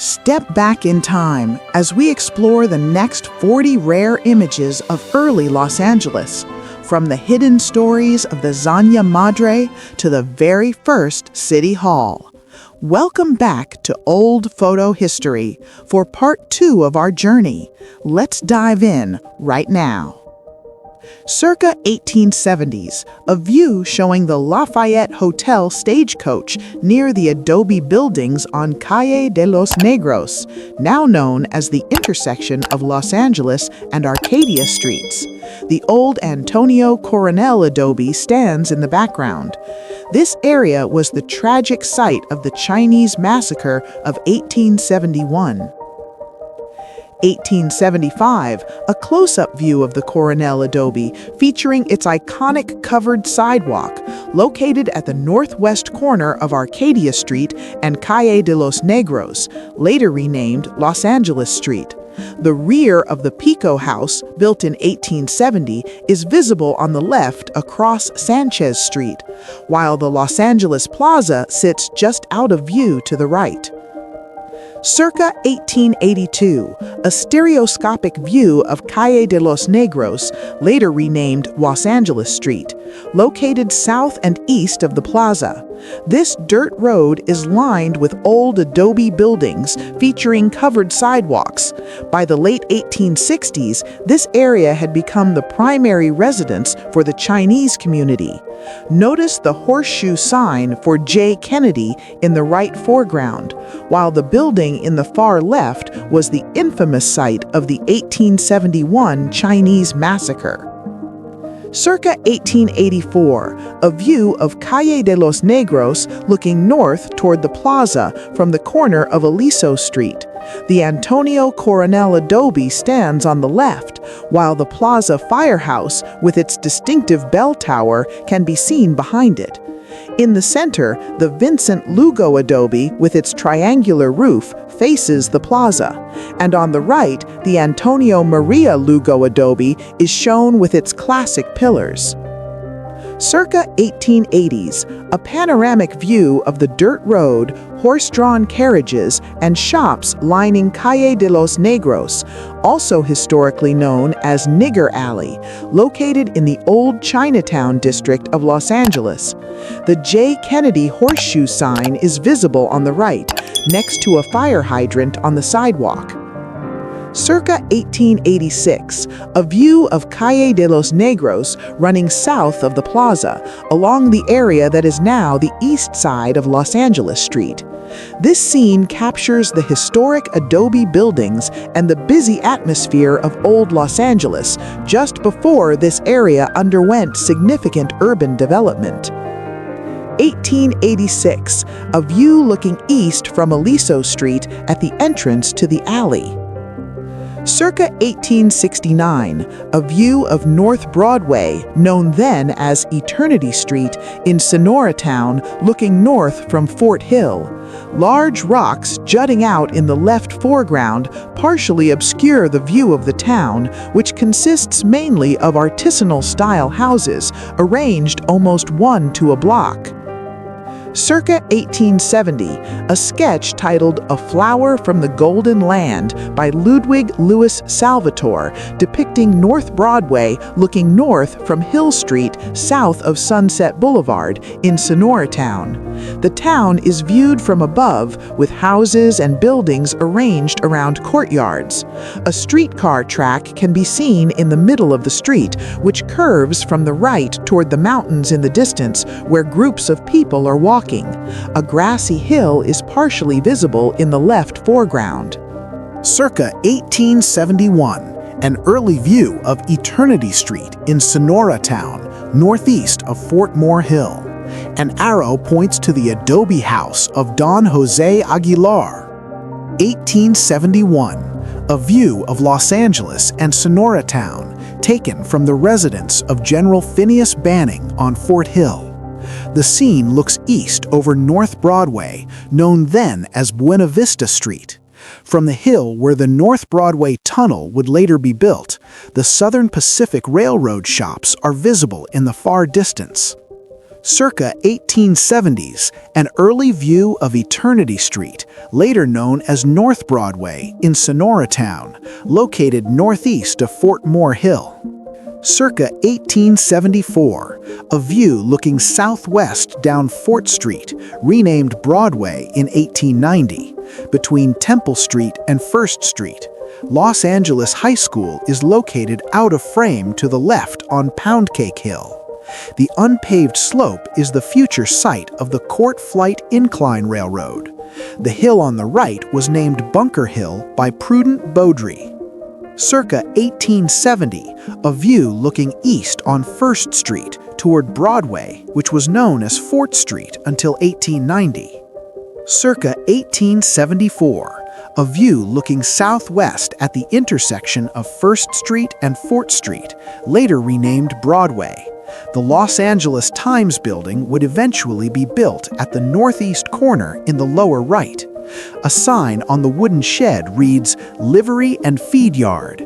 Step back in time as we explore the next 40 rare images of early Los Angeles, from the hidden stories of the Zanja Madre to the very first City Hall. Welcome back to Old Photo History for part 2 of our journey. Let's dive in right now. Circa 1870s, a view showing the Lafayette Hotel stagecoach near the adobe buildings on Calle de los Negros, now known as the intersection of Los Angeles and Arcadia streets. The old Antonio Coronel adobe stands in the background. This area was the tragic site of the Chinese massacre of 1871. 1875, a close-up view of the Coronel adobe featuring its iconic covered sidewalk, located at the northwest corner of Arcadia Street and Calle de los Negros, later renamed Los Angeles Street. The rear of the Pico house, built in 1870, is visible on the left across Sanchez Street, while the Los Angeles Plaza sits just out of view to the right. Circa 1882, a stereoscopic view of Calle de los Negros, later renamed Los Angeles Street, located south and east of the plaza. This dirt road is lined with old adobe buildings featuring covered sidewalks. By the late 1860s, this area had become the primary residence for the Chinese community. Notice the horseshoe sign for J. Kennedy in the right foreground, while the building in the far left was the infamous site of the 1871 Chinese massacre. Circa 1884, a view of Calle de los Negros looking north toward the plaza from the corner of Aliso Street. The Antonio Coronel adobe stands on the left, while the Plaza firehouse with its distinctive bell tower can be seen behind it. In the center, the Vincent Lugo adobe with its triangular roof faces the plaza, and on the right, the Antonio Maria Lugo adobe is shown with its classic pillars. Circa 1880s, a panoramic view of the dirt road, horse-drawn carriages, and shops lining Calle de los Negros, also historically known as Nigger Alley, located in the old Chinatown district of Los Angeles. The J. Kennedy horseshoe sign is visible on the right, next to a fire hydrant on the sidewalk. Circa 1886, a view of Calle de los Negros running south of the plaza, along the area that is now the east side of Los Angeles Street. This scene captures the historic adobe buildings and the busy atmosphere of old Los Angeles just before this area underwent significant urban development. 1886, a view looking east from Aliso Street at the entrance to the alley. Circa 1869, a view of North Broadway, known then as Eternity Street, in Sonora Town, looking north from Fort Hill. Large rocks jutting out in the left foreground partially obscure the view of the town, which consists mainly of artisanal-style houses, arranged almost one to a block. Circa 1870, a sketch titled A Flower from the Golden Land by Ludwig Louis Salvatore, depicting North Broadway looking north from Hill Street south of Sunset Boulevard in Sonora Town. The town is viewed from above with houses and buildings arranged around courtyards. A streetcar track can be seen in the middle of the street, which curves from the right toward the mountains in the distance where groups of people are walking. A grassy hill is partially visible in the left foreground. Circa 1871, an early view of Eternity Street in Sonora Town, northeast of Fort Moore Hill. An arrow points to the adobe house of Don Jose Aguilar. 1871, a view of Los Angeles and Sonora Town, taken from the residence of General Phineas Banning on Fort Hill. The scene looks east over North Broadway, known then as Buena Vista Street. From the hill where the North Broadway Tunnel would later be built, the Southern Pacific Railroad shops are visible in the far distance. Circa 1870s, an early view of Eternity Street, later known as North Broadway, in Sonora Town, located northeast of Fort Moore Hill. Circa 1874, a view looking southwest down Fort Street, renamed Broadway in 1890, between Temple Street and First Street. Los Angeles High School is located out of frame to the left on Pound Cake Hill. The unpaved slope is the future site of the Court Flight Incline Railroad. The hill on the right was named Bunker Hill by Prudent Beaudry. Circa 1870, a view looking east on First Street toward Broadway, which was known as Fort Street until 1890. Circa 1874, a view looking southwest at the intersection of First Street and Fort Street, later renamed Broadway. The Los Angeles Times building would eventually be built at the northeast corner in the lower right. A sign on the wooden shed reads, "Livery and Feed Yard."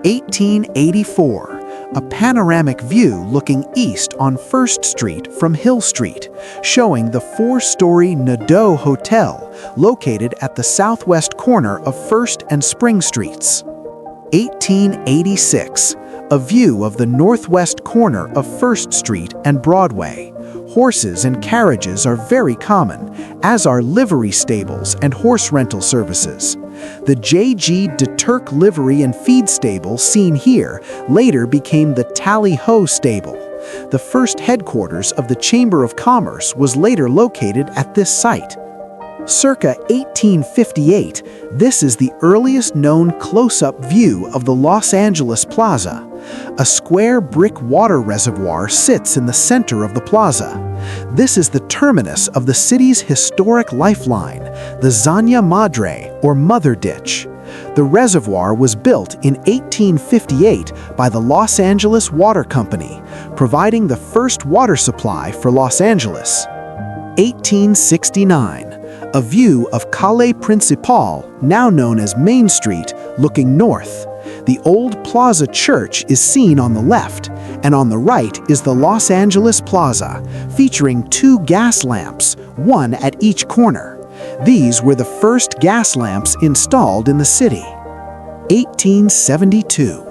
1884, a panoramic view looking east on First Street from Hill Street, showing the four-story Nadeau Hotel located at the southwest corner of First and Spring Streets. 1886, a view of the northwest corner of First Street and Broadway. Horses and carriages are very common, as are livery stables and horse rental services. The J.G. DeTurk Livery and Feed Stable seen here later became the Tally-Ho Stable. The first headquarters of the Chamber of Commerce was later located at this site. Circa 1858, this is the earliest known close-up view of the Los Angeles Plaza. A square brick water reservoir sits in the center of the plaza. This is the terminus of the city's historic lifeline, the Zanja Madre, or Mother Ditch. The reservoir was built in 1858 by the Los Angeles Water Company, providing the first water supply for Los Angeles. 1869. A view of Calle Principal, now known as Main Street, looking north. The old Plaza Church is seen on the left, and on the right is the Los Angeles Plaza, featuring two gas lamps, one at each corner. These were the first gas lamps installed in the city. 1872.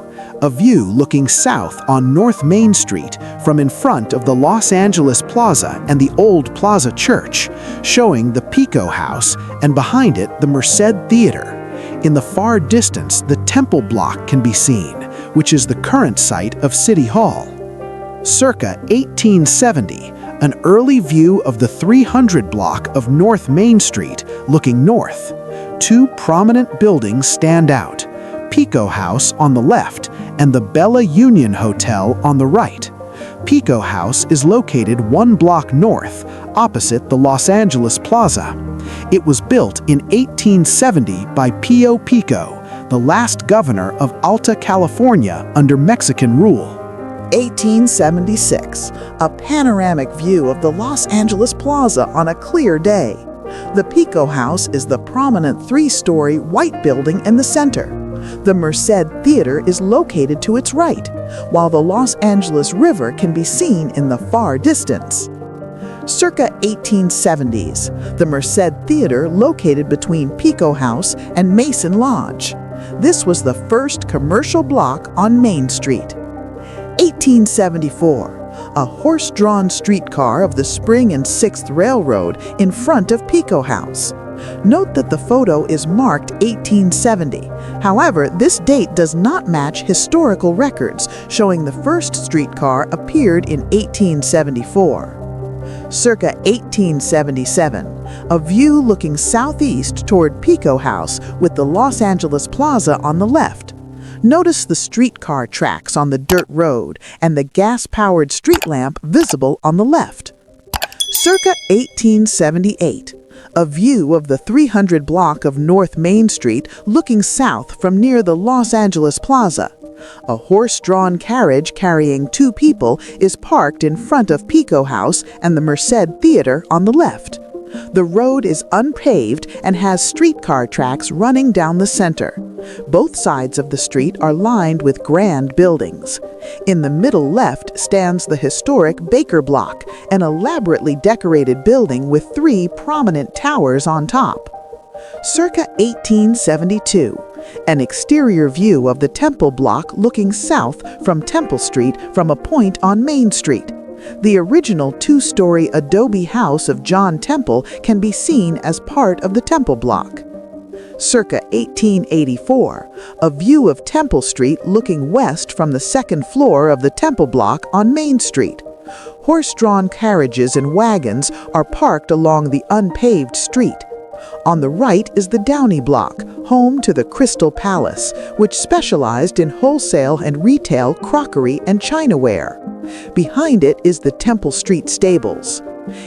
A view looking south on North Main Street from in front of the Los Angeles Plaza and the old Plaza Church, showing the Pico House and behind it the Merced Theater. In the far distance, the Temple Block can be seen, which is the current site of City Hall. Circa 1870, an early view of the 300 block of North Main Street looking north. Two prominent buildings stand out. Pico House on the left and the Bella Union Hotel on the right. Pico House is located one block north, opposite the Los Angeles Plaza. It was built in 1870 by Pio Pico, the last governor of Alta California under Mexican rule. 1876, a panoramic view of the Los Angeles Plaza on a clear day. The Pico House is the prominent three-story white building in the center. The Merced Theater is located to its right, while the Los Angeles River can be seen in the far distance. Circa 1870s, the Merced Theater located between Pico House and Mason Lodge. This was the first commercial block on Main Street. 1874, a horse-drawn streetcar of the Spring and 6th Railroad in front of Pico House. Note that the photo is marked 1870. However, this date does not match historical records showing the first streetcar appeared in 1874. Circa 1877, a view looking southeast toward Pico House with the Los Angeles Plaza on the left. Notice the streetcar tracks on the dirt road and the gas-powered street lamp visible on the left. Circa 1878, a view of the 300 block of North Main Street looking south from near the Los Angeles Plaza. A horse-drawn carriage carrying two people is parked in front of Pico House and the Merced Theater on the left. The road is unpaved and has streetcar tracks running down the center. Both sides of the street are lined with grand buildings. In the middle left stands the historic Baker Block, an elaborately decorated building with 3 prominent towers on top. Circa 1872, an exterior view of the Temple Block looking south from Temple Street from a point on Main Street. The original 2-story adobe house of John Temple can be seen as part of the Temple Block. Circa 1884, a view of Temple Street looking west from the 2nd floor of the Temple Block on Main Street. Horse-drawn carriages and wagons are parked along the unpaved street. On the right is the Downey Block, home to the Crystal Palace, which specialized in wholesale and retail crockery and chinaware. Behind it is the Temple Street Stables.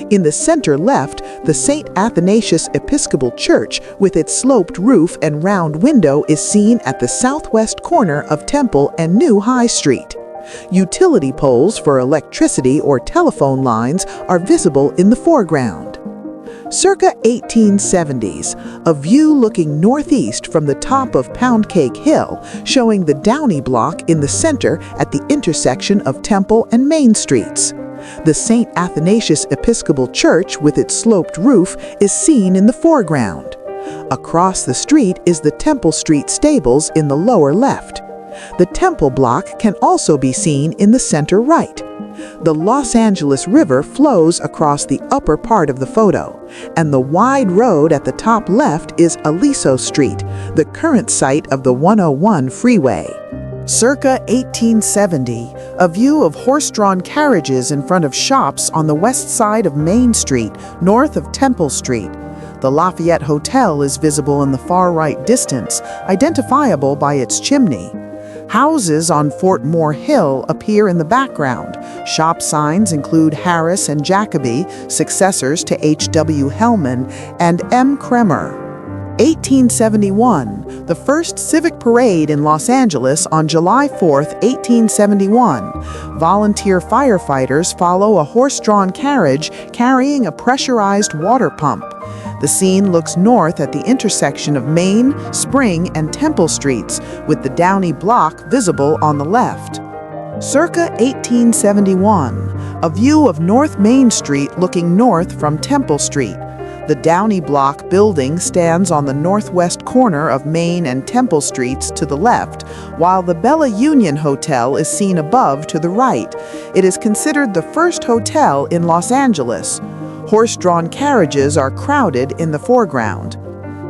In the center left, the St. Athanasius Episcopal Church with its sloped roof and round window is seen at the southwest corner of Temple and New High Street. Utility poles for electricity or telephone lines are visible in the foreground. Circa 1870s, a view looking northeast from the top of Pound Cake Hill, showing the Downey Block in the center at the intersection of Temple and Main Streets. The St. Athanasius Episcopal Church with its sloped roof is seen in the foreground. Across the street is the Temple Street Stables in the lower left. The Temple Block can also be seen in the center right. The Los Angeles River flows across the upper part of the photo, and the wide road at the top left is Aliso Street, the current site of the 101 freeway. Circa 1870, a view of horse-drawn carriages in front of shops on the west side of Main Street, north of Temple Street. The Lafayette Hotel is visible in the far right distance, identifiable by its chimney. Houses on Fort Moore Hill appear in the background. Shop signs include Harris and Jacoby, successors to H.W. Hellman, and M. Kremer. 1871, the first civic parade in Los Angeles on July 4, 1871. Volunteer firefighters follow a horse-drawn carriage carrying a pressurized water pump. The scene looks north at the intersection of Main, Spring, and Temple Streets, with the Downey Block visible on the left. Circa 1871, a view of North Main Street looking north from Temple Street. The Downey Block building stands on the northwest corner of Main and Temple Streets to the left, while the Bella Union Hotel is seen above to the right. It is considered the first hotel in Los Angeles. Horse-drawn carriages are crowded in the foreground.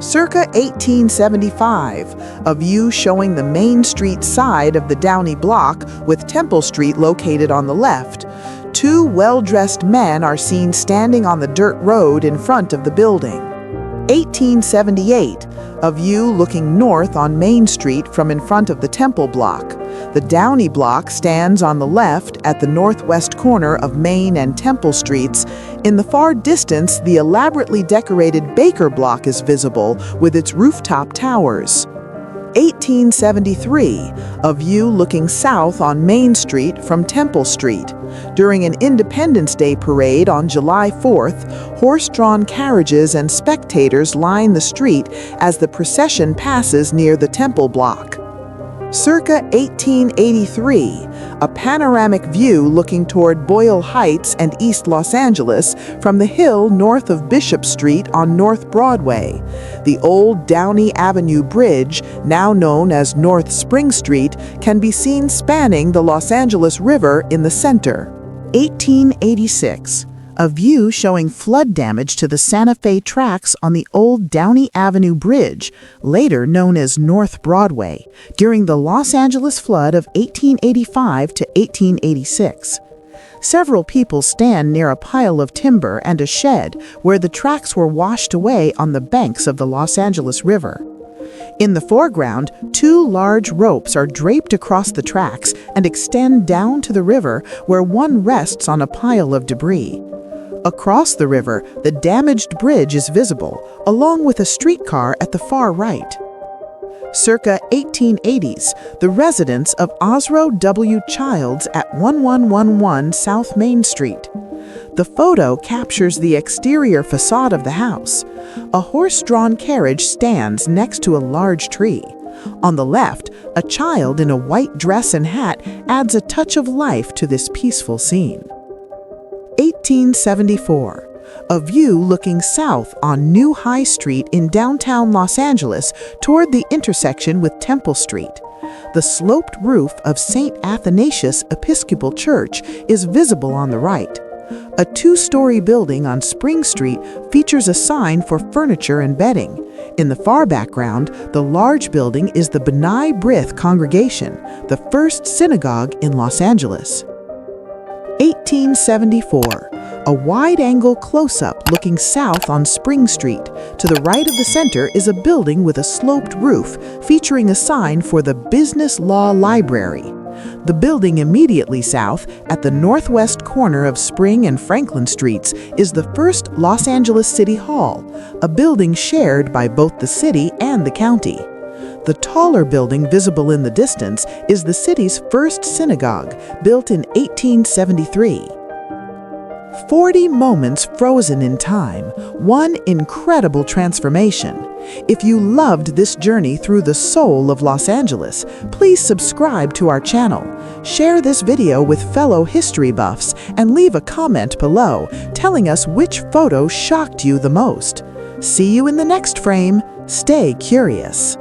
Circa 1875, a view showing the Main Street side of the Downey Block with Temple Street located on the left. 2 well-dressed men are seen standing on the dirt road in front of the building. 1878, a view looking north on Main Street from in front of the Temple Block. The Downey Block stands on the left at the northwest corner of Main and Temple Streets. In the far distance, the elaborately decorated Baker Block is visible with its rooftop towers. 1873, a view looking south on Main Street from Temple Street. During an Independence Day parade on July 4th, horse-drawn carriages and spectators line the street as the procession passes near the Temple Block. Circa 1883, a panoramic view looking toward Boyle Heights and East Los Angeles from the hill north of Bishop Street on North Broadway. The old Downey Avenue Bridge, now known as North Spring Street, can be seen spanning the Los Angeles River in the center. 1886. A view showing flood damage to the Santa Fe tracks on the old Downey Avenue Bridge, later known as North Broadway, during the Los Angeles flood of 1885 to 1886. Several people stand near a pile of timber and a shed where the tracks were washed away on the banks of the Los Angeles River. In the foreground, 2 large ropes are draped across the tracks and extend down to the river, where one rests on a pile of debris. Across the river, the damaged bridge is visible, along with a streetcar at the far right. Circa 1880s, the residence of Osro W. Childs at 1111 South Main Street. The photo captures the exterior facade of the house. A horse-drawn carriage stands next to a large tree. On the left, a child in a white dress and hat adds a touch of life to this peaceful scene. 1874. A view looking south on New High Street in downtown Los Angeles toward the intersection with Temple Street. The sloped roof of St. Athanasius Episcopal Church is visible on the right. A two-story building on Spring Street features a sign for furniture and bedding. In the far background, the large building is the B'nai B'rith congregation, the first synagogue in Los Angeles. 1874. A wide-angle close-up looking south on Spring Street. To the right of the center is a building with a sloped roof, featuring a sign for the Business Law Library. The building immediately south, at the northwest corner of Spring and Franklin Streets, is the first Los Angeles City Hall, a building shared by both the city and the county. The taller building visible in the distance is the city's first synagogue, built in 1873. 40 moments frozen in time, one incredible transformation. If you loved this journey through the soul of Los Angeles, please subscribe to our channel, share this video with fellow history buffs, and leave a comment below telling us which photo shocked you the most. See you in the next frame. Stay curious.